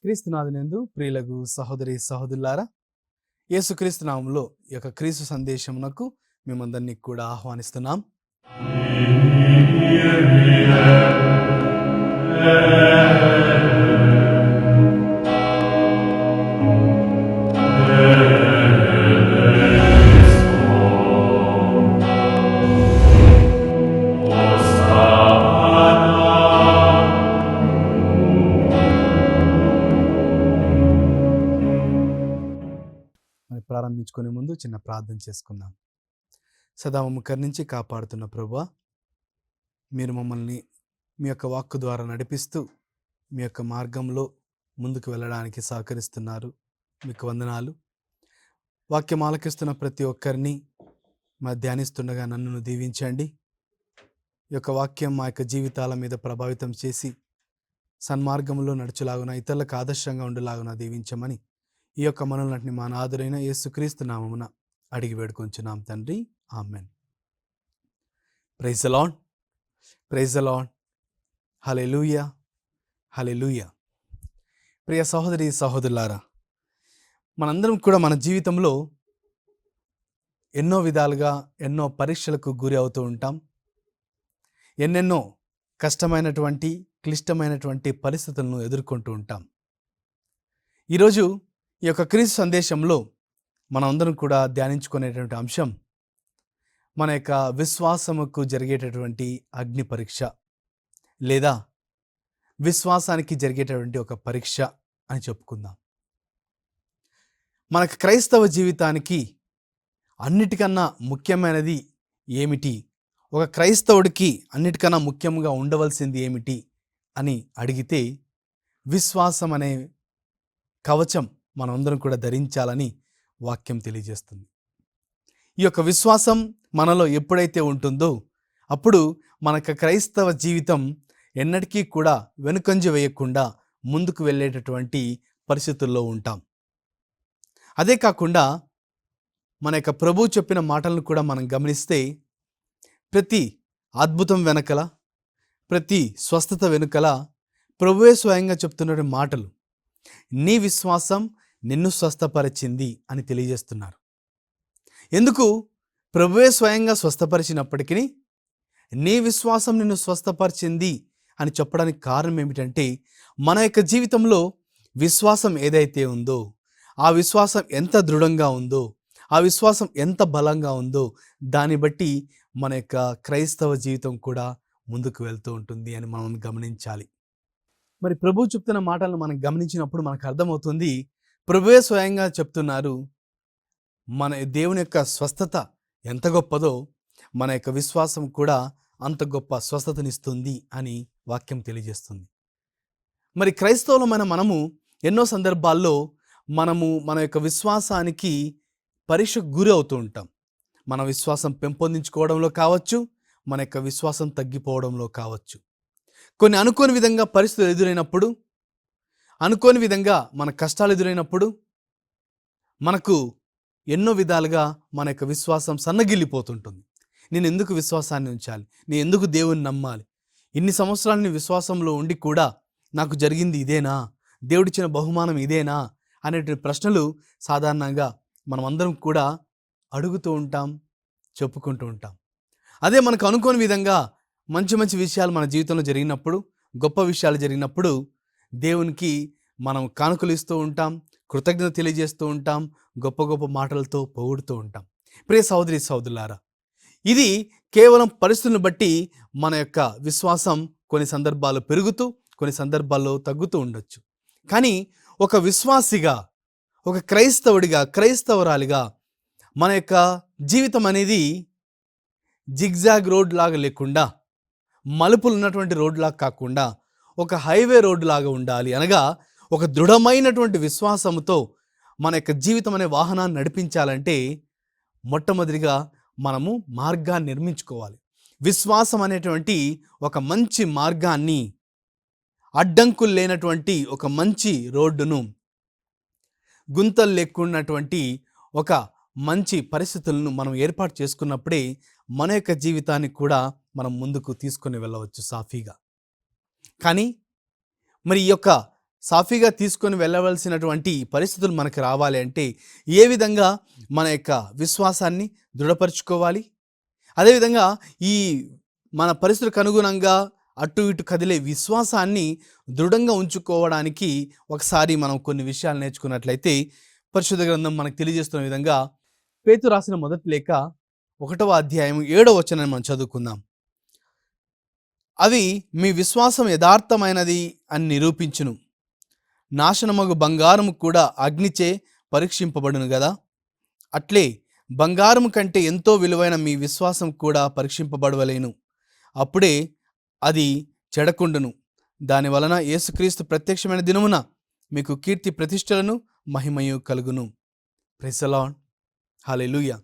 క్రీస్తునాథునందు ప్రియులకు సహోదరి సహోదరులారా, యేసుక్రీస్తు నామములో ఈ యొక్క క్రీస్తు సందేశమునకు మిమ్మల్ని కూడా ఆహ్వానిస్తున్నాం. ప్రారంభించుకునే ముందు చిన్న ప్రార్థన చేసుకుందాం. సదా మమ్ము కరుణించి కాపాడుతున్న ప్రభువా, మీరు మమ్మల్ని మీ యొక్క వాక్కు ద్వారా నడిపిస్తూ మీ యొక్క మార్గంలో ముందుకు వెళ్ళడానికి సహకరిస్తున్నారు. మీకు వందనాలు. వాక్యం ఆలకిస్తున్న ప్రతి ఒక్కరిని మా ధ్యానిస్తుండగా నన్ను దీవించండి. ఈ యొక్క వాక్యం మా యొక్క జీవితాల మీద ప్రభావితం చేసి సన్మార్గంలో నడుచులాగున, ఇతరులకు ఆదర్శంగా ఉండేలాగున దీవించమని ఈ యొక్క మనల్ని మా నాథుడైన యేసుక్రీస్తు నామమున అడిగి వేడుకొంచున్నాం తండ్రి, amen. Praise the lord, praise the lord, hallelujah, hallelujah. ప్రియ సహోదరి సహోదరులారా, మనందరం కూడా మన జీవితంలో ఎన్నో విధాలుగా ఎన్నో పరీక్షలకు గురి అవుతూ ఉంటాం. ఎన్నెన్నో కష్టమైనటువంటి క్లిష్టమైనటువంటి పరిస్థితులను ఎదుర్కొంటూ ఉంటాం. ఈరోజు ఈ యొక్క క్రీస్తు సందేశంలో మనమందరం కూడా ధ్యానించుకునేటువంటి అంశం మన యొక్క విశ్వాసముకు జరిగేటటువంటి అగ్ని పరీక్ష, లేదా విశ్వాసానికి జరిగేటటువంటి ఒక పరీక్ష అని చెప్పుకుందాం. మనకు క్రైస్తవ జీవితానికి అన్నిటికన్నా ముఖ్యమైనది ఏమిటి, ఒక క్రైస్తవుడికి అన్నిటికన్నా ముఖ్యంగా ఉండవలసింది ఏమిటి అని అడిగితే విశ్వాసం అనే కవచం మనమందరం కూడా ధరించాలని వాక్యం తెలియజేస్తుంది. ఈ యొక్క విశ్వాసం మనలో ఎప్పుడైతే ఉంటుందో అప్పుడు మనకు క్రైస్తవ జీవితం ఎన్నటికీ కూడా వెనుకంజ వేయకుండా ముందుకు వెళ్ళేటటువంటి పరిస్థితుల్లో ఉంటాం. అదే కాకుండా మన యొక్క ప్రభువు చెప్పిన మాటలను కూడా మనం గమనిస్తే ప్రతి అద్భుతం వెనకల, ప్రతి స్వస్థత వెనుకల ప్రభువే స్వయంగా చెప్తున్న మాటలు, నీ విశ్వాసం నిన్ను స్వస్థపరిచింది అని తెలియజేస్తున్నారు. ఎందుకు ప్రభువే స్వయంగా స్వస్థపరిచినప్పటికీ నీ విశ్వాసం నిన్ను స్వస్థపరిచింది అని చెప్పడానికి కారణం ఏమిటంటే, మన యొక్క జీవితంలో విశ్వాసం ఏదైతే ఉందో, ఆ విశ్వాసం ఎంత దృఢంగా ఉందో, ఆ విశ్వాసం ఎంత బలంగా ఉందో దాన్ని బట్టి మన యొక్క క్రైస్తవ జీవితం కూడా ముందుకు వెళ్తూ ఉంటుంది అని మనం గమనించాలి. మరి ప్రభువు చెప్తున్న మాటలను మనం గమనించినప్పుడు మనకు అర్థమవుతుంది, ప్రభువే స్వయంగా చెప్తున్నారు, మన దేవుని యొక్క స్వస్థత ఎంత గొప్పదో మన యొక్క విశ్వాసం కూడా అంత గొప్ప స్వస్థతనిస్తుంది అని వాక్యం తెలియజేస్తుంది. మరి క్రైస్తవులమైన మనము ఎన్నో సందర్భాల్లో మన యొక్క విశ్వాసానికి పరీక్షకు గురి అవుతూ ఉంటాం. మన విశ్వాసం పెంపొందించుకోవడంలో కావచ్చు, మన యొక్క విశ్వాసం తగ్గిపోవడంలో కావచ్చు. కొన్ని అనుకోని విధంగా పరిస్థితులు ఎదురైనప్పుడు, అనుకోని విధంగా మన కష్టాలు ఎదురైనప్పుడు మనకు ఎన్నో విధాలుగా మన యొక్క విశ్వాసం సన్నగిల్లిపోతుంటుంది. నేను ఎందుకు విశ్వాసాన్ని ఉంచాలి, నేను ఎందుకు దేవుని నమ్మాలి, ఇన్ని సంవత్సరాలు నీ విశ్వాసంలో ఉండి కూడా నాకు జరిగింది ఇదేనా, దేవుడిచ్చిన బహుమానం ఇదేనా అనేటువంటి ప్రశ్నలు సాధారణంగా మనం అందరం కూడా అడుగుతూ ఉంటాం, చెప్పుకుంటూ ఉంటాం. అదే మనకు అనుకోని విధంగా మంచి మంచి విషయాలు మన జీవితంలో జరిగినప్పుడు, గొప్ప విషయాలు జరిగినప్పుడు దేవునికి మనం కానుకలు ఇస్తూ ఉంటాం, కృతజ్ఞత తెలియజేస్తూ ఉంటాం, గొప్ప గొప్ప మాటలతో పొగుడుతూ ఉంటాం. ప్రియ సహోదరి సహోదరులారా, ఇది కేవలం పరిస్థితులను బట్టి మన యొక్క విశ్వాసం కొన్ని సందర్భాల్లో పెరుగుతూ కొన్ని సందర్భాల్లో తగ్గుతూ ఉండొచ్చు. కానీ ఒక విశ్వాసిగా, ఒక క్రైస్తవుడిగా, క్రైస్తవరాలిగా మన యొక్క జీవితం అనేది జిగ్జాగ్ రోడ్ లాగా లేకుండా, మలుపులు ఉన్నటువంటి రోడ్ లాగా కాకుండా ఒక హైవే రోడ్డు లాగా ఉండాలి. అనగా ఒక దృఢమైనటువంటి విశ్వాసంతో మన యొక్క జీవితం అనే వాహనాన్ని నడిపించాలంటే మొట్టమొదటిగా మనము మార్గాన్ని నిర్మించుకోవాలి. విశ్వాసం అనేటువంటి ఒక మంచి మార్గాన్ని, అడ్డంకులు లేనటువంటి ఒక మంచి రోడ్డును, గుంతలు లేకున్నటువంటి ఒక మంచి పరిస్థితులను మనం ఏర్పాటు చేసుకున్నప్పుడే మన యొక్క జీవితాన్ని కూడా మనం ముందుకు తీసుకొని వెళ్ళవచ్చు సాఫీగా. కానీ మరి ఈ యొక్క సాఫీగా తీసుకొని వెళ్ళవలసినటువంటి పరిస్థితులు మనకు రావాలి అంటే ఏ విధంగా మన యొక్క విశ్వాసాన్ని దృఢపరుచుకోవాలి, అదేవిధంగా ఈ మన పరిస్థితులకు అనుగుణంగా అటు ఇటు కదిలే విశ్వాసాన్ని దృఢంగా ఉంచుకోవడానికి ఒకసారి మనం కొన్ని విషయాలు నేర్చుకున్నట్లయితే పరిశుద్ధ గ్రంథం మనకు తెలియజేస్తున్న విధంగా పేతురు రాసిన మొదటి లేఖ 1వ అధ్యాయం 7వ వచనాన్ని మనం చదువుకుందాం. అవి మీ విశ్వాసం యథార్థమైనది అని నిరూపించును. నాశనమగు బంగారము కూడా అగ్నిచే పరీక్షింపబడును గదా. అట్లే బంగారము కంటే ఎంతో విలువైన మీ విశ్వాసం కూడా పరీక్షింపబడవలేను. అప్పుడే అది చెడకుండును. దాని వలన యేసుక్రీస్తు ప్రత్యక్షమైన దినమున మీకు కీర్తి ప్రతిష్టలను మహిమయు కలుగును. Praise the lord. హల్లెలూయా.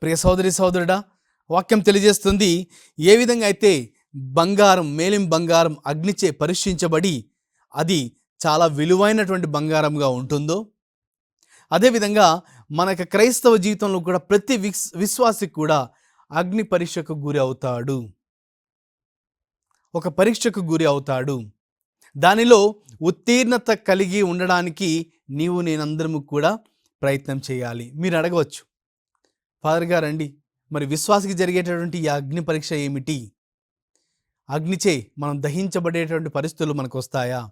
ప్రియ సోదరి సోదరుడా, వాక్యం తెలియజేస్తుంది ఏ విధంగా అయితే బంగారం, మేలిం బంగారం అగ్నిచే పరీక్షించబడి అది చాలా విలువైనటువంటి బంగారంగా ఉంటుందో, అదేవిధంగా మన యొక్క క్రైస్తవ జీవితంలో కూడా ప్రతి విశ్వాసికి కూడా అగ్ని పరీక్షకు గురి అవుతాడు, ఒక పరీక్షకు గురి అవుతాడు. దానిలో ఉత్తీర్ణత కలిగి ఉండడానికి నీవు నేనందరము కూడా ప్రయత్నం చేయాలి. మీరు అడగవచ్చు, ఫాదర్ గారండి, మరి విశ్వాసికి జరిగేటటువంటి ఈ అగ్ని పరీక్ష ఏమిటి? అగ్నిచే మనం దహించబడేటువంటి పరిస్థితులు మనకు వస్తాయా?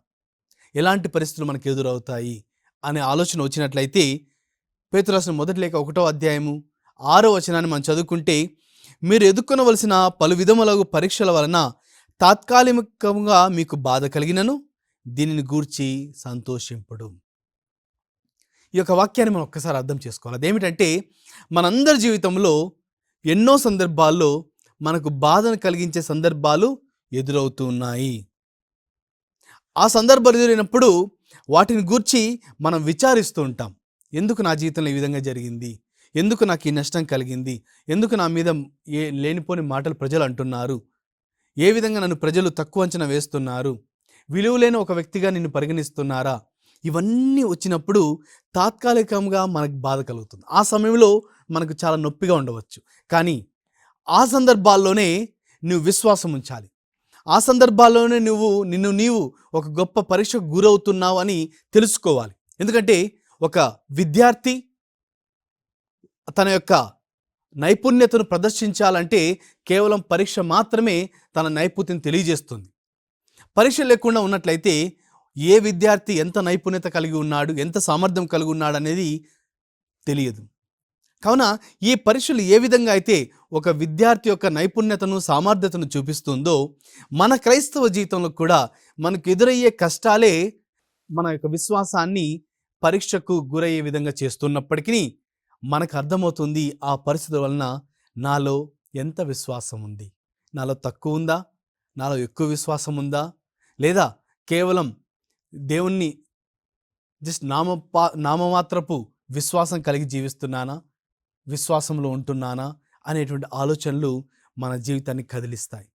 ఎలాంటి పరిస్థితులు మనకు ఎదురవుతాయి అనే ఆలోచన వచ్చినట్లయితే పేతురు రాసిన మొదటి లేఖ 1వ అధ్యాయము 6వ వచనాన్ని మనం చదువుకుంటే, మీరు ఎదుర్కొనవలసిన పలు విధములగు పరీక్షల వలన తాత్కాలికంగా మీకు బాధ కలిగినను దీనిని గూర్చి సంతోషింపుడు. ఈ యొక్క వాక్యాన్ని మనం ఒక్కసారి అర్థం చేసుకోవాలి. అదేమిటంటే మనందరి జీవితంలో ఎన్నో సందర్భాల్లో మనకు బాధను కలిగించే సందర్భాలు ఎదురవుతూ ఉన్నాయి. ఆ సందర్భాలు ఎదురైనప్పుడు వాటిని గూర్చి మనం విచారిస్తూ ఉంటాం. ఎందుకు నా జీవితంలో ఈ విధంగా జరిగింది? ఎందుకు నాకు ఈ నష్టం కలిగింది? ఎందుకు నా మీద లేనిపోని మాటలు ప్రజలు అంటున్నారు? ఏ విధంగా నన్ను ప్రజలు తక్కువ అంచనా వేస్తున్నారు? విలువలేని ఒక వ్యక్తిగా నిన్ను పరిగణిస్తున్నారా? ఇవన్నీ వచ్చినప్పుడు తాత్కాలికంగా మనకు బాధ కలుగుతుంది. ఆ సమయంలో మనకు చాలా నొప్పిగా ఉండవచ్చు. కానీ ఆ సందర్భాల్లోనే నువ్వు విశ్వాసం ఉంచాలి. ఆ సందర్భాల్లోనే నీవు ఒక గొప్ప పరీక్షకు గురవుతున్నావు అని తెలుసుకోవాలి. ఎందుకంటే ఒక విద్యార్థి తన యొక్క నైపుణ్యతను ప్రదర్శించాలంటే కేవలం పరీక్ష మాత్రమే తన నైపుణ్యం తెలియజేస్తుంది. పరీక్ష లేకుండా ఉన్నట్లయితే ఏ విద్యార్థి ఎంత నైపుణ్యత కలిగి ఉన్నాడు, ఎంత సామర్థ్యం కలిగి ఉన్నాడు అనేది తెలియదు. కావున ఈ పరీక్షలు ఏ విధంగా అయితే ఒక విద్యార్థి యొక్క నైపుణ్యతను, సామర్థ్యతను చూపిస్తుందో, మన క్రైస్తవ జీవితంలో కూడా మనకు ఎదురయ్యే కష్టాలే మన యొక్క విశ్వాసాన్ని పరీక్షకు గురయ్యే విధంగా చేస్తున్నప్పటికీ మనకు అర్థమవుతుంది ఆ పరిస్థితుల వలన నాలో ఎంత విశ్వాసం ఉంది, నాలో తక్కువ ఉందా, నాలో ఎక్కువ విశ్వాసం ఉందా, లేదా కేవలం దేవుణ్ణి జస్ట్ నామమాత్రపు విశ్వాసం కలిగి జీవిస్తున్నానా, విశ్వాసంలో ఉంటున్నానా అనేటువంటి ఆలోచనలు మన జీవితాన్ని కదిలిస్తాయి.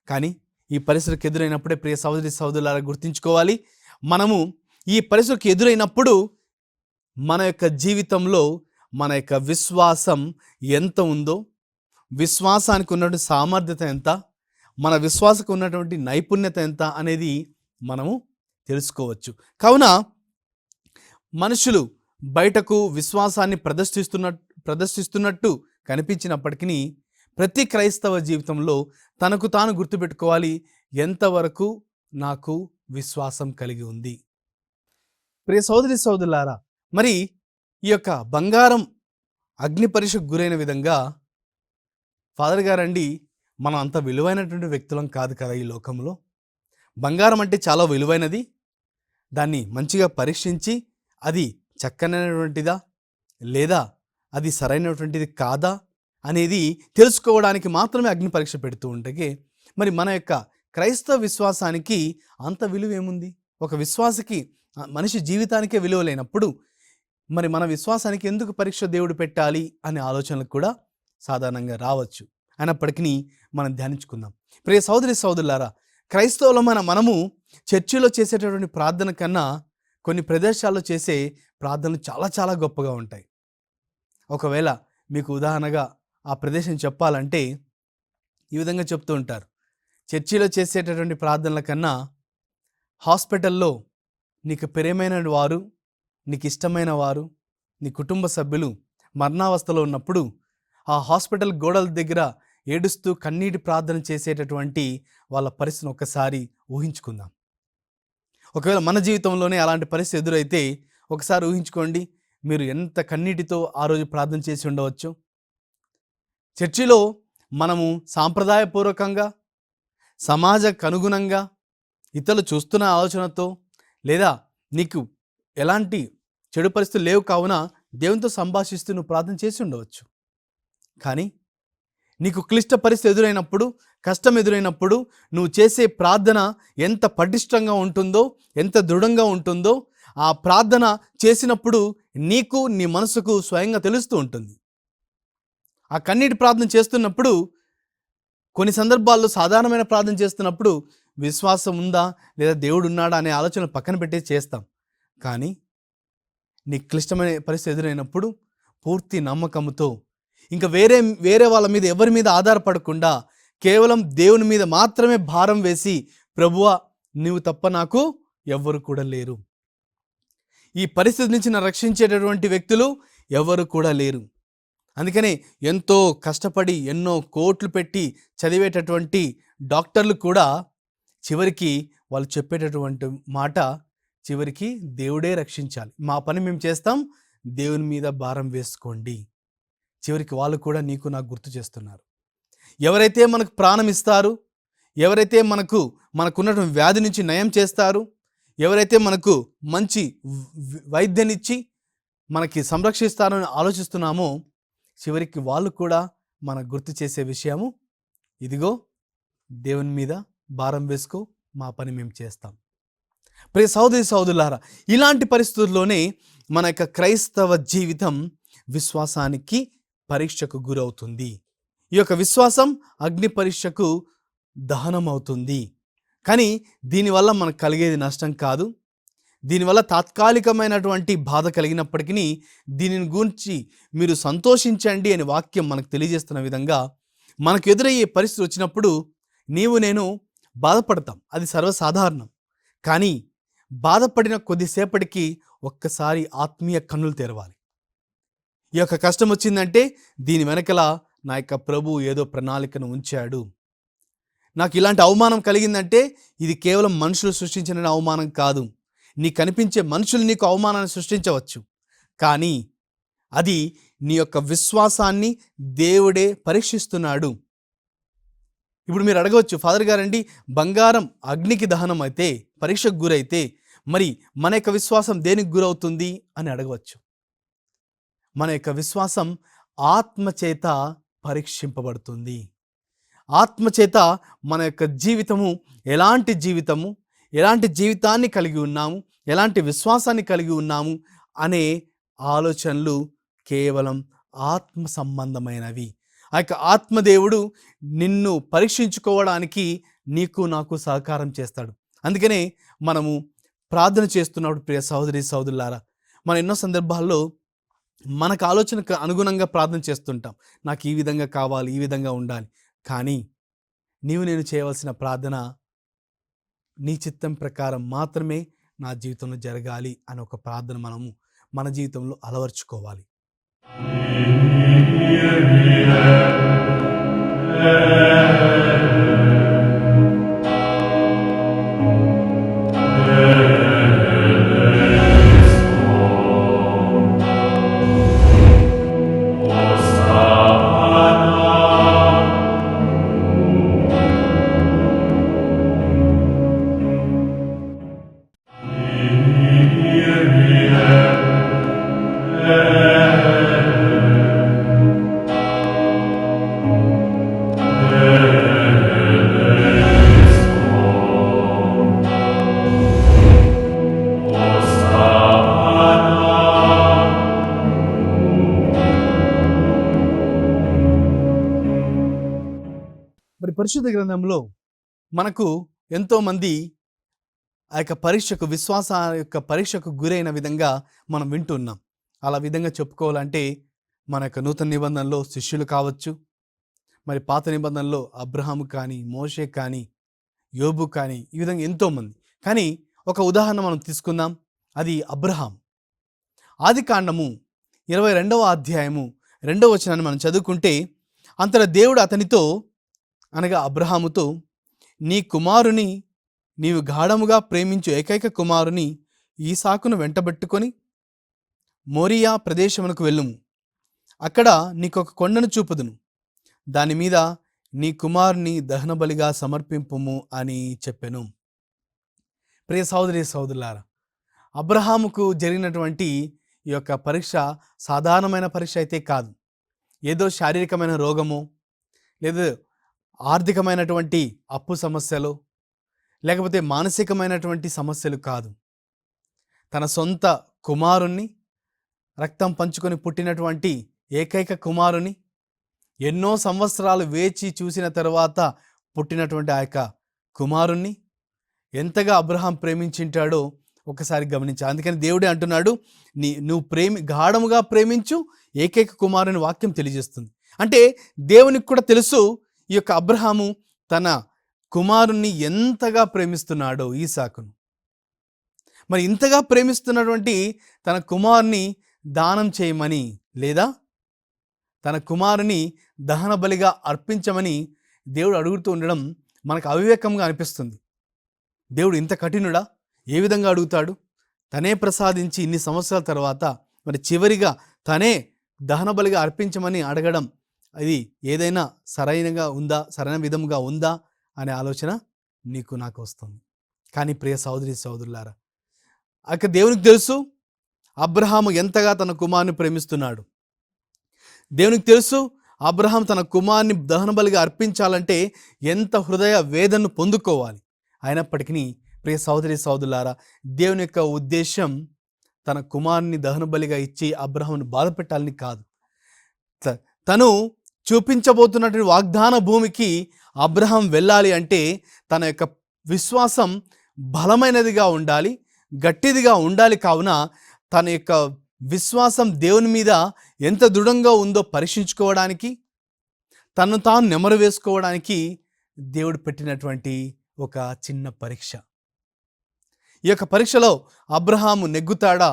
కానీ ఈ పరిస్థితికి ఎదురైనప్పుడే ప్రియ సహోదరి సహోదరులారా గుర్తుంచుకోవాలి, మనము ఈ పరిస్థితికి ఎదురైనప్పుడు మన యొక్క జీవితంలో మన యొక్క విశ్వాసం ఎంత ఉందో, విశ్వాసానికి ఉన్నటువంటి సామర్థ్యత ఎంత, మన విశ్వాసకు ఉన్నటువంటి నైపుణ్యత ఎంత అనేది మనము తెలుసుకోవచ్చు. మనుషులు బయటకు విశ్వాసాన్ని ప్రదర్శిస్తున్నట్టు కనిపించినప్పటికీ ప్రతి క్రైస్తవ జీవితంలో తనకు తాను గుర్తుపెట్టుకోవాలి, ఎంతవరకు నాకు విశ్వాసం కలిగి ఉంది. ప్రియ సోదరి సోదరులారా, మరి ఈ యొక్క బంగారం అగ్ని పరీక్షకు గురైన విధంగా ఫాదర్ గారండి, మనం అంత విలువైనటువంటి వ్యక్తులం కాదు కదా ఈ లోకంలో. బంగారం అంటే చాలా విలువైనది. దాన్ని మంచిగా పరీక్షించి అది చక్కనైనటువంటిదా లేదా అది సరైనటువంటిది కాదా అనేది తెలుసుకోవడానికి మాత్రమే అగ్ని పరీక్ష పెడుతూ ఉంటే, మరి మన యొక్క క్రైస్తవ విశ్వాసానికి అంత విలువ ఏముంది? ఒక విశ్వాసకి మనిషి జీవితానికే విలువ లేనప్పుడు మరి మన విశ్వాసానికి ఎందుకు పరీక్ష దేవుడు పెట్టాలి అనే ఆలోచనలు కూడా సాధారణంగా రావచ్చు. అయినప్పటికీ మనం ధ్యానించుకుందాం. ప్రియ సహోదరి సహోదరులారా, క్రైస్తవులమైన మనము చర్చిలో చేసేటటువంటి ప్రార్థన కన్నా కొన్ని ప్రదేశాల్లో చేసే ప్రార్థనలు చాలా చాలా గొప్పగా ఉంటాయి. ఒకవేళ మీకు ఉదాహరణగా ఆ ప్రదేశం చెప్పాలంటే ఈ విధంగా చెప్తూ ఉంటారు, చర్చిలో చేసేటటువంటి ప్రార్థనల కన్నా హాస్పిటల్లో నీకు ప్రియమైన వారు, నీకు ఇష్టమైన వారు, నీ కుటుంబ సభ్యులు మరణావస్థలో ఉన్నప్పుడు ఆ హాస్పిటల్ గోడల దగ్గర ఏడుస్తూ కన్నీటి ప్రార్థన చేసేటటువంటి వాళ్ళ పరిస్థితిని ఒక్కసారి ఊహించుకుందాం. ఒకవేళ మన జీవితంలోనే అలాంటి పరిస్థితి ఎదురైతే ఒకసారి ఊహించుకోండి, మీరు ఎంత కన్నీటితో ఆ రోజు ప్రార్థన చేసి ఉండవచ్చు. చర్చిలో మనము సాంప్రదాయపూర్వకంగా, సమాజకు అనుగుణంగా, ఇతరులు చూస్తున్న ఆలోచనతో, లేదా నీకు ఎలాంటి చెడు పరిస్థితులు లేవు కావున దేవునితో సంభాషిస్తూ నువ్వు ప్రార్థన చేసి ఉండవచ్చు. కానీ నీకు క్లిష్ట పరిస్థితి ఎదురైనప్పుడు, కష్టం ఎదురైనప్పుడు నువ్వు చేసే ప్రార్థన ఎంత పటిష్టంగా ఉంటుందో, ఎంత దృఢంగా ఉంటుందో ఆ ప్రార్థన చేసినప్పుడు నీకు, నీ మనసుకు స్వయంగా తెలుస్తూ ఉంటుంది. ఆ కన్నీటి ప్రార్థన చేస్తున్నప్పుడు, కొన్ని సందర్భాల్లో సాధారణమైన ప్రార్థన చేస్తున్నప్పుడు విశ్వాసం ఉందా లేదా దేవుడు ఉన్నాడా అనే ఆలోచన పక్కన పెట్టేసి చేస్తాం. కానీ నీ క్లిష్టమైన పరిస్థితి ఎదురైనప్పుడు పూర్తి నమ్మకంతో, ఇంకా వేరే వాళ్ళ మీద, ఎవరి మీద ఆధారపడకుండా కేవలం దేవుని మీద మాత్రమే భారం వేసి, ప్రభువా నీవు తప్ప నాకు ఎవ్వరు కూడా లేరు, ఈ పరిస్థితి నుంచి నన్ను రక్షించేటటువంటి వ్యక్తులు ఎవరు కూడా లేరు. అందుకనే ఎంతో కష్టపడి ఎన్నో కోట్లు పెట్టి చదివేటటువంటి డాక్టర్లు కూడా చివరికి వాళ్ళు చెప్పేటటువంటి మాట, చివరికి దేవుడే రక్షించాలి, మా పని మేము చేస్తాం, దేవుని మీద భారం వేసుకోండి. చివరికి వాళ్ళు కూడా నీకు నాకు గుర్తు చేస్తున్నారు. ఎవరైతే మనకు ప్రాణం ఇస్తారు, ఎవరైతే మనకున్నటువంటి వ్యాధి నుంచి నయం చేస్తారు, ఎవరైతే మనకు మంచి వైద్యాన్నిచ్చి మనకి సంరక్షిస్తారని ఆలోచిస్తున్నామో, చివరికి వాళ్ళు కూడా మనకు గుర్తు చేసే విషయము, ఇదిగో దేవుని మీద భారం వేసుకో, మా పని మేము చేస్తాం. ప్రియ సహోదరి సహోదరులారా, ఇలాంటి పరిస్థితుల్లోనే మన యొక్క క్రైస్తవ జీవితం విశ్వాసానికి పరీక్షకు గురవుతుంది. ఈ యొక్క విశ్వాసం అగ్ని పరీక్షకు దహనం అవుతుంది. కానీ దీనివల్ల మనకు కలిగేది నష్టం కాదు. దీనివల్ల తాత్కాలికమైనటువంటి బాధ కలిగినప్పటికీ దీనిని గురించి మీరు సంతోషించండి అని వాక్యం మనకు తెలియజేస్తున్న విధంగా, మనకు ఎదురయ్యే పరిస్థితి వచ్చినప్పుడు నీవు నేను బాధపడతాం, అది సర్వసాధారణం. కానీ బాధపడిన కొద్దిసేపటికి ఒక్కసారి ఆత్మీయ కన్నులు తెరవాలి. ఈ యొక్క కష్టం వచ్చిందంటే దీని వెనకల నా యొక్క ప్రభువు ఏదో ప్రణాళికను ఉంచాడు. నాకు ఇలాంటి అవమానం కలిగిందంటే ఇది కేవలం మనుషులు సృష్టించిన అవమానం కాదు. నీ కనిపించే మనుషులు నీకు అవమానాన్ని సృష్టించవచ్చు, కానీ అది నీ యొక్క విశ్వాసాన్ని దేవుడే పరీక్షిస్తున్నాడు. ఇప్పుడు మీరు అడగవచ్చు, ఫాదర్ గారండి, బంగారం అగ్నికి దహనం అయితే, పరీక్షకు గురైతే మరి మన యొక్క విశ్వాసం దేనికి గురవుతుంది అని అడగవచ్చు. మన యొక్క విశ్వాసం ఆత్మచేత పరీక్షింపబడుతుంది. ఆత్మచేత మన యొక్క జీవితము ఎలాంటి జీవితాన్ని కలిగి ఉన్నాము, ఎలాంటి విశ్వాసాన్ని కలిగి ఉన్నాము అనే ఆలోచనలు కేవలం ఆత్మ సంబంధమైనవి. ఆ యొక్క ఆత్మదేవుడు నిన్ను పరీక్షించుకోవడానికి నీకు నాకు సహకారం చేస్తాడు. అందుకనే మనము ప్రార్థన చేస్తున్నప్పుడు ప్రియ సహోదరి సహోదరులారా, మన ఎన్నో సందర్భాల్లో మనకు ఆలోచనకు అనుగుణంగా ప్రార్థన చేస్తుంటాం. నాకు ఈ విధంగా కావాలి, ఈ విధంగా ఉండాలి. కానీ నేను చేయవలసిన ప్రార్థన నీ చిత్తం ప్రకారం మాత్రమే నా జీవితంలో జరగాలి అని ఒక ప్రార్థన మనము మన జీవితంలో అలవర్చుకోవాలి. మరి పరిశుద్ధ గ్రంథంలో మనకు ఎంతోమంది ఆ యొక్క విశ్వాస యొక్క పరీక్షకు గురైన విధంగా మనం వింటున్నాం. అలా విధంగా చెప్పుకోవాలంటే మన యొక్క నూతన నిబంధనలో శిష్యులు కావచ్చు, మరి పాత నిబంధనలో అబ్రహాము కానీ, మోషే కానీ, యోబు కానీ, ఈ విధంగా ఎంతోమంది. కానీ ఒక ఉదాహరణ మనం తీసుకుందాం. అది అబ్రహాం. ఆదికాండము 22వ అధ్యాయము 2వ వచనాన్ని మనం చదువుకుంటే, అంతటా దేవుడు అతనితో అనగా అబ్రహాముతో, నీ కుమారుని, నీవు గాఢముగా ప్రేమించు ఏకైక కుమారుని ఈసాకును వెంటబెట్టుకొని మోరియా ప్రదేశమునకు వెళ్ళుము. అక్కడ నీకొక కొండను చూపుదును. దాని మీద నీ కుమారుని దహనబలిగా సమర్పింపుము అని చెప్పెను. ప్రియ సహోదరి సహోదరులారా, అబ్రహాముకు జరిగినటువంటి ఈ యొక్క పరీక్ష సాధారణమైన పరీక్ష అయితే కాదు. ఏదో శారీరకమైన రోగము, లేదా ఆర్థికమైనటువంటి అప్పు సమస్యలు, లేకపోతే మానసికమైనటువంటి సమస్యలు కాదు. తన సొంత కుమారుణ్ణి, రక్తం పంచుకొని పుట్టినటువంటి ఏకైక కుమారుని, ఎన్నో సంవత్సరాలు వేచి చూసిన తర్వాత పుట్టినటువంటి ఆ యొక్క కుమారుణ్ణి ఎంతగా అబ్రహాం ప్రేమించింటాడో ఒకసారి గమనించా. అందుకని దేవుడే అంటున్నాడు, నువ్వు గాఢముగా ప్రేమించు ఏకైక కుమారుని వాక్యం తెలియజేస్తుంది. అంటే దేవునికి కూడా తెలుసు ఈ యొక్క అబ్రహాము తన కుమారుణ్ణి ఎంతగా ప్రేమిస్తున్నాడో, ఈసాకును. మరి ఇంతగా ప్రేమిస్తున్నటువంటి తన కుమారుని దానం చేయమని, లేదా తన కుమారుని దహన బలిగా అర్పించమని దేవుడు అడుగుతూ ఉండడం మనకు అవివేకంగా అనిపిస్తుంది. దేవుడు ఇంత కఠినుడా? ఏ విధంగా అడుగుతాడు? తనే ప్రసాదించి ఇన్ని సంవత్సరాల తర్వాత మరి చివరిగా తనే దహన బలిగా అర్పించమని అడగడం, అది ఏదైనా సరైన విధముగా ఉందా అనే ఆలోచన నీకు నాకు వస్తుంది. కానీ ప్రియ సహోదరి సహోదరులారా, అక్కడ దేవునికి తెలుసు అబ్రహాము ఎంతగా తన కుమారుని ప్రేమిస్తున్నాడు. దేవునికి తెలుసు అబ్రహాం తన కుమారుని దహన బలిగా అర్పించాలంటే ఎంత హృదయ వేదనను పొందుకోవాలి. అయినప్పటికీ ప్రియ సహోదరి సహోదరులారా, దేవుని యొక్క ఉద్దేశం తన కుమారుని దహన బలిగా ఇచ్చి అబ్రహామును బాధ పెట్టాలని కాదు. తను చూపించబోతున్నటువంటి వాగ్దాన భూమికి అబ్రహాం వెళ్ళాలి అంటే తన యొక్క విశ్వాసం బలమైనదిగా ఉండాలి, గట్టిదిగా ఉండాలి. కావున తన యొక్క విశ్వాసం దేవుని మీద ఎంత దృఢంగా ఉందో పరీక్షించుకోవడానికి, తను తాను నెమరు వేసుకోవడానికి దేవుడు పెట్టినటువంటి ఒక చిన్న పరీక్ష. ఈ యొక్క పరీక్షలో అబ్రహాము నెగ్గుతాడా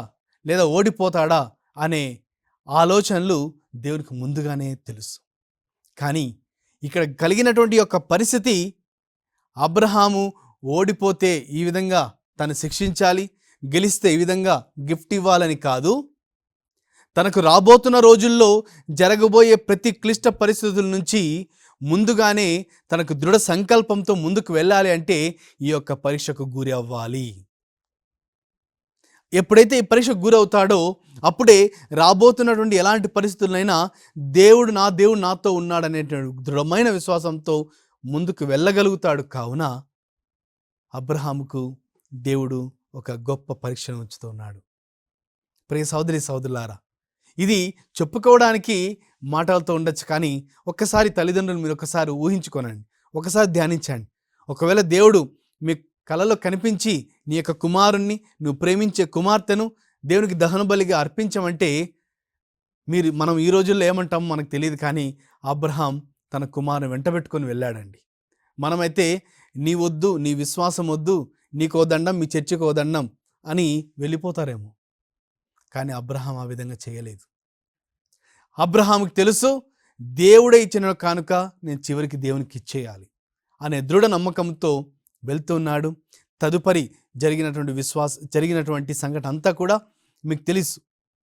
లేదా ఓడిపోతాడా అనే ఆలోచనలు దేవునికి ముందుగానే తెలుసు. కానీ ఇక్కడ కలిగినటువంటి యొక్క పరిస్థితి, అబ్రహాము ఓడిపోతే ఈ విధంగా తను శిక్షించాలి, గెలిస్తే ఈ విధంగా గిఫ్ట్ ఇవ్వాలని కాదు. తనకు రాబోతున్న రోజుల్లో జరగబోయే ప్రతి క్లిష్ట పరిస్థితుల నుంచి ముందుగానే తనకు దృఢ సంకల్పంతో ముందుకు వెళ్ళాలి అంటే ఈ యొక్క పరీక్షకు గురి అవ్వాలి. ఎప్పుడైతే ఈ పరీక్షకు గురవుతాడో అప్పుడే రాబోతున్నటువంటి ఎలాంటి పరిస్థితులైనా దేవుడు నాతో ఉన్నాడనేటువంటి దృఢమైన విశ్వాసంతో ముందుకు వెళ్ళగలుగుతాడు. కావున అబ్రహాముకు దేవుడు ఒక గొప్ప పరీక్షను ఉంచుతున్నాడు. ప్రియ సహోదరి సహోదరులారా, ఇది చెప్పుకోవడానికి మాటలతో ఉండొచ్చు, కానీ ఒక్కసారి తల్లిదండ్రులు మీరు ఒకసారి ఊహించుకోనండి, ఒకసారి ధ్యానించండి. ఒకవేళ దేవుడు మీ కలలో కనిపించి నీ యొక్క కుమారుణ్ణి, నువ్వు ప్రేమించే కుమార్తెను దేవునికి దహన బలిగా అర్పించమంటే మనం ఈ రోజుల్లో ఏమంటామో మనకు తెలియదు, కానీ అబ్రహాం తన కుమారుని వెంటబెట్టుకొని వెళ్ళాడండి. మనమైతే నీ వద్దు, నీ విశ్వాసం వద్దు, నీకో దండం, మీ చర్చికో దండం అని వెళ్ళిపోతారేమో. కానీ అబ్రహాం ఆ విధంగా చేయలేదు. అబ్రహాముకి తెలుసు దేవుడే ఇచ్చిన కానుక నేను చివరికి దేవునికి ఇచ్చేయాలి అనే దృఢ నమ్మకంతో వెళ్తున్నాడు. తదుపరి జరిగినటువంటి సంఘటన అంతా కూడా మీకు తెలుసు,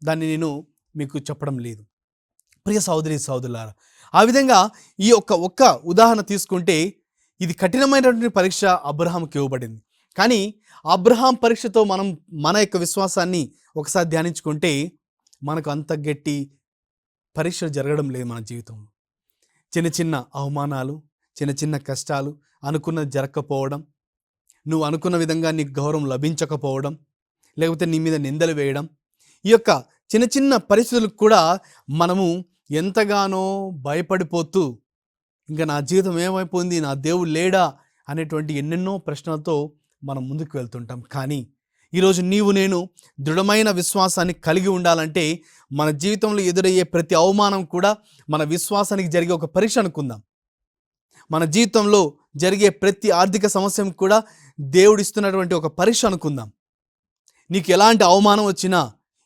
దాన్ని నేను మీకు చెప్పడం లేదు. ప్రియ సహోదరి సహోదరులారా, ఆ విధంగా ఈ ఒక్క ఉదాహరణ తీసుకుంటే ఇది కఠినమైనటువంటి పరీక్ష అబ్రహాంకి ఇవ్వబడింది. కానీ అబ్రహాం పరీక్షతో మన యొక్క విశ్వాసాన్ని ఒకసారి ధ్యానించుకుంటే మనకు అంత గట్టి పరీక్షలు జరగడం లేదు. మన జీవితంలో చిన్న చిన్న అవమానాలు, చిన్న చిన్న కష్టాలు, అనుకున్నది జరగకపోవడం, నువ్వు అనుకున్న విధంగా నీకు గౌరవం లభించకపోవడం, లేకపోతే నీ మీద నిందలు వేయడం, ఈ యొక్క చిన్న చిన్న పరిస్థితులకు కూడా మనము ఎంతగానో భయపడిపోతూ ఇంకా నా జీవితం ఏమైపోయింది, నా దేవుడు లేడా అనేటువంటి ఎన్నెన్నో ప్రశ్నలతో మనం ముందుకు వెళ్తుంటాం. కానీ ఈరోజు నేను దృఢమైన విశ్వాసాన్ని కలిగి ఉండాలంటే మన జీవితంలో ఎదురయ్యే ప్రతి అవమానం కూడా మన విశ్వాసానికి జరిగే ఒక పరీక్ష అనుకుందాం. మన జీవితంలో జరిగే ప్రతి ఆర్థిక సమస్యను కూడా దేవుడిస్తున్నటువంటి ఒక పరీక్ష అనుకుందాం. నీకు ఎలాంటి అవమానం వచ్చినా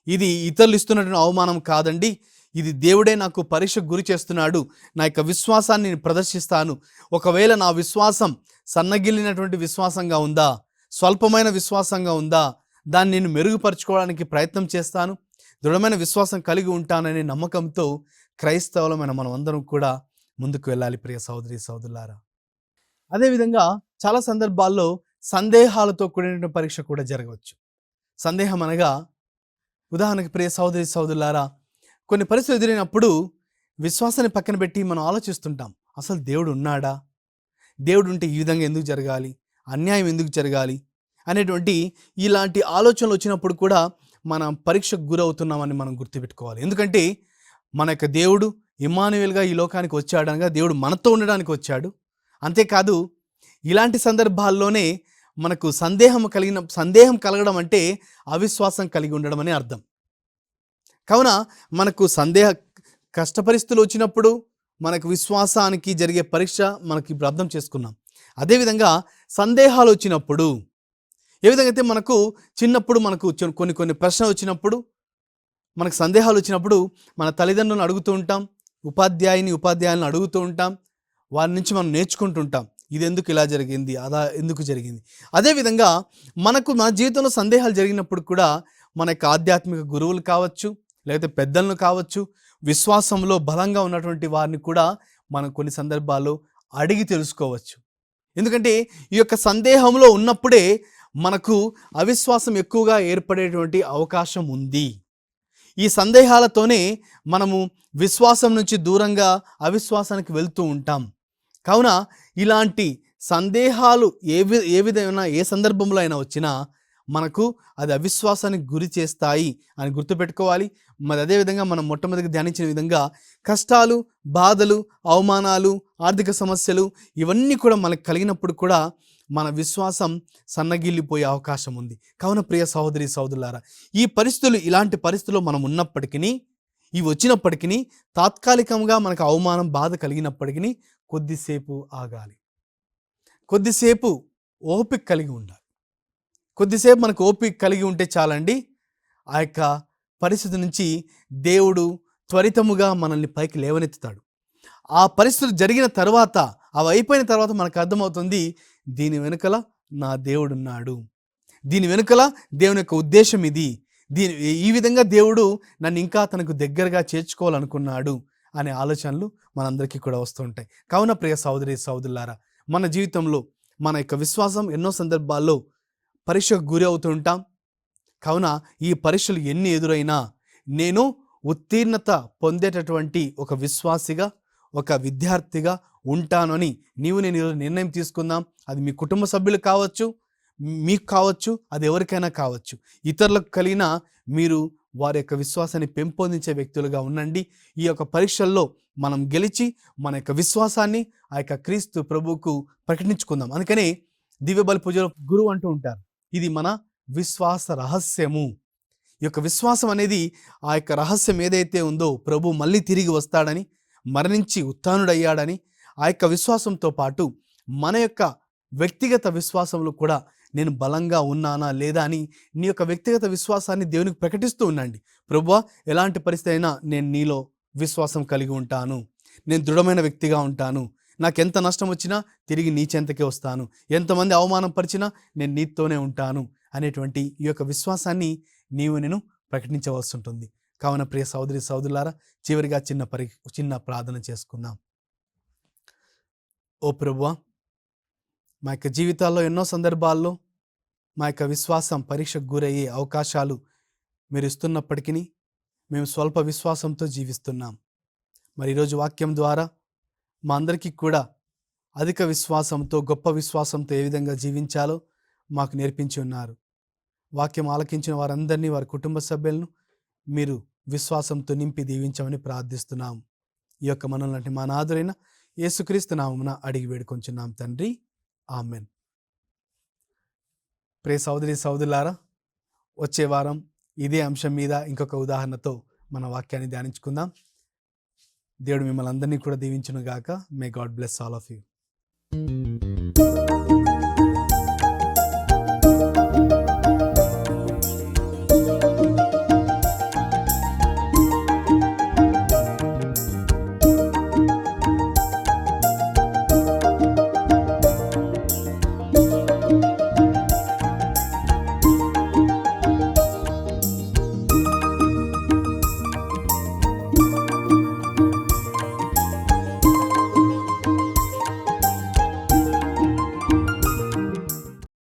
ఇది ఇతరులు ఇస్తున్నటువంటి అవమానం కాదండి, ఇది దేవుడే నాకు పరీక్షకు గురి చేస్తున్నాడు. నా యొక్క విశ్వాసాన్ని నేను ప్రదర్శిస్తాను. ఒకవేళ నా విశ్వాసం సన్నగిల్లినటువంటి విశ్వాసంగా ఉందా, స్వల్పమైన విశ్వాసంగా ఉందా, దాన్ని నేను మెరుగుపరచుకోవడానికి ప్రయత్నం చేస్తాను. దృఢమైన విశ్వాసం కలిగి ఉంటాననే నమ్మకంతో క్రైస్తవులమైన మనం అందరం కూడా ముందుకు వెళ్ళాలి ప్రియ సహోదరి సహోదరులారా. అదేవిధంగా చాలా సందర్భాల్లో సందేహాలతో కూడిన పరీక్ష కూడా జరగవచ్చు. సందేహం అనగా, ఉదాహరణకి ప్రియ సహోదరి సహోదరులారా, కొన్ని పరిస్థితులు ఎదురైనప్పుడు విశ్వాసాన్ని పక్కన పెట్టి మనం ఆలోచిస్తుంటాం, అసలు దేవుడు ఉన్నాడా, దేవుడు ఉంటే ఈ విధంగా ఎందుకు జరగాలి, అన్యాయం ఎందుకు జరగాలి అనేటువంటి ఇలాంటి ఆలోచనలు వచ్చినప్పుడు కూడా మనం పరీక్షకు గురవుతున్నామని మనం గుర్తుపెట్టుకోవాలి. ఎందుకంటే మన యొక్క దేవుడు ఇమ్మానుయేల్గా ఈ లోకానికి వచ్చాడు అనగా దేవుడు మనతో ఉండడానికి వచ్చాడు. అంతేకాదు ఇలాంటి సందర్భాల్లోనే మనకు సందేహం కలగడం అంటే అవిశ్వాసం కలిగి ఉండడం అని అర్థం. కావున మనకు కష్ట పరిస్థితులు వచ్చినప్పుడు మనకు విశ్వాసానికి జరిగే పరీక్ష మనకి ఇప్పుడు అర్థం చేసుకున్నాం. అదేవిధంగా సందేహాలు వచ్చినప్పుడు, ఏ విధంగా అయితే మనకు చిన్నప్పుడు మనకు కొన్ని ప్రశ్నలు వచ్చినప్పుడు, మనకు సందేహాలు వచ్చినప్పుడు మన తల్లిదండ్రులను అడుగుతూ ఉంటాం, ఉపాధ్యాయులను అడుగుతూ ఉంటాం, వారి నుంచి మనం నేర్చుకుంటుంటాం, ఇది ఎందుకు ఇలా జరిగింది, అలా ఎందుకు జరిగింది. అదేవిధంగా మన జీవితంలో సందేహాలు జరిగినప్పుడు కూడా మన యొక్క ఆధ్యాత్మిక గురువులు కావచ్చు, లేకపోతే పెద్దలను కావచ్చు, విశ్వాసంలో బలంగా ఉన్నటువంటి వారిని కూడా మనం కొన్ని సందర్భాల్లో అడిగి తెలుసుకోవచ్చు. ఎందుకంటే ఈ యొక్క సందేహంలో ఉన్నప్పుడే మనకు అవిశ్వాసం ఎక్కువగా ఏర్పడేటువంటి అవకాశం ఉంది. ఈ సందేహాలతోనే మనము విశ్వాసం నుంచి దూరంగా అవిశ్వాసానికి వెళ్తూ ఉంటాం. కావున ఇలాంటి సందేహాలు ఏ సందర్భంలో అయినా వచ్చినా మనకు అది అవిశ్వాసానికి గురి చేస్తాయి అని గుర్తుపెట్టుకోవాలి. మరి అదేవిధంగా మనం మొట్టమొదటిగా ధ్యానించిన విధంగా కష్టాలు, బాధలు, అవమానాలు, ఆర్థిక సమస్యలు ఇవన్నీ కూడా మనకు కలిగినప్పుడు కూడా మన విశ్వాసం సన్నగిల్లిపోయే అవకాశం ఉంది. కావున ప్రియ సహోదరి సహోదరులారా, ఇలాంటి పరిస్థితుల్లో మనం ఉన్నప్పటికీ, ఇవి వచ్చినప్పటికీ, తాత్కాలికంగా మనకు అవమానం, బాధ కలిగినప్పటికీ కొద్దిసేపు ఆగాలి, కొద్దిసేపు ఓపిక కలిగి ఉండాలి. కొద్దిసేపు మనకు ఓపిక కలిగి ఉంటే చాలండి, ఆ యొక్క పరిస్థితి నుంచి దేవుడు త్వరితముగా మనల్ని పైకి లేవనెత్తుతాడు. ఆ పరిస్థితులు జరిగిన తర్వాత, అవి అయిపోయిన తర్వాత మనకు అర్థమవుతుంది, దీని వెనుకల నా దేవుడున్నాడు, దీని వెనుకల దేవుని యొక్క ఉద్దేశం ఇది, ఈ విధంగా దేవుడు నన్ను ఇంకా తనకు దగ్గరగా చేర్చుకోవాలనుకున్నాడు అనే ఆలోచనలు మనందరికీ కూడా వస్తూ ఉంటాయి. కావున ప్రియ సహోదరి సహోదరులారా, మన జీవితంలో మన యొక్క విశ్వాసం ఎన్నో సందర్భాల్లో పరీక్షకు గురి అవుతూ ఉంటాం. కావున ఈ పరీక్షలు ఎన్ని ఎదురైనా నేను ఉత్తీర్ణత పొందేటటువంటి ఒక విశ్వాసిగా, ఒక విద్యార్థిగా ఉంటానని నేను నిర్ణయం తీసుకుందాం. అది మీ కుటుంబ సభ్యులు కావచ్చు, మీకు కావచ్చు, అది ఎవరికైనా కావచ్చు. ఇతరులకు కలిగిన మీరు వారి యొక్క విశ్వాసాన్ని పెంపొందించే వ్యక్తులుగా ఉండండి. ఈ యొక్క పరీక్షల్లో మనం గెలిచి మన యొక్క విశ్వాసాన్ని ఆ యొక్క క్రీస్తు ప్రభువుకు ప్రకటించుకుందాం. అందుకనే దివ్య బలి పూజలో గురువు అంటూ ఉంటారు, ఇది మన విశ్వాస రహస్యము. ఈ యొక్క విశ్వాసం అనేది, ఆ యొక్క రహస్యం ఏదైతే ఉందో, ప్రభు మళ్ళీ తిరిగి వస్తాడని, మరణించి ఉత్థానుడయ్యాడని, ఆ యొక్క విశ్వాసంతో పాటు మన యొక్క వ్యక్తిగత విశ్వాసంలో కూడా నేను బలంగా ఉన్నానా లేదా అని నీ యొక్క వ్యక్తిగత విశ్వాసాన్ని దేవునికి ప్రకటిస్తూ ఉండండి. ప్రభువా, ఎలాంటి పరిస్థితి అయినా నేను నీలో విశ్వాసం కలిగి ఉంటాను, నేను దృఢమైన వ్యక్తిగా ఉంటాను, నాకెంత నష్టం వచ్చినా తిరిగి నీ చెంతకే వస్తాను, ఎంతమంది అవమానం పరిచినా నేను నీతోనే ఉంటాను అనేటువంటి ఈ యొక్క విశ్వాసాన్ని నేను ప్రకటించవలసి ఉంటుంది. కావున ప్రియ సహోదరి సహోదరులారా, చివరిగా చిన్న ప్రార్థన చేసుకుందాం. ఓ ప్రభువా, మా యొక్క జీవితాల్లో ఎన్నో సందర్భాల్లో మా యొక్క విశ్వాసం పరీక్షకు గురయ్యే అవకాశాలు మీరు ఇస్తున్నప్పటికీ మేము స్వల్ప విశ్వాసంతో జీవిస్తున్నాం. మరి ఈరోజు వాక్యం ద్వారా మా అందరికీ కూడా అధిక విశ్వాసంతో, గొప్ప విశ్వాసంతో ఏ విధంగా జీవించాలో మాకు నేర్పించి ఉన్నారు. వాక్యం ఆలకించిన వారందరినీ, వారి కుటుంబ సభ్యులను మీరు విశ్వాసంతో నింపి దీవించమని ప్రార్థిస్తున్నాం. ఈ యొక్క మనల్ని మా నాథుడైన యేసుక్రీస్తు నామమున అడిగి వేడుకొంచున్నాం తండ్రి, ఆమెన్. ప్రియ సహోదరి సహోదరులారా, వచ్చే వారం ఇదే అంశం మీద ఇంకొక ఉదాహరణతో మన వాక్యాన్ని ధ్యానించుకుందాం. దేవుడు మిమ్మల్ని అందరినీ కూడా దీవించును గాక. May God bless all of you.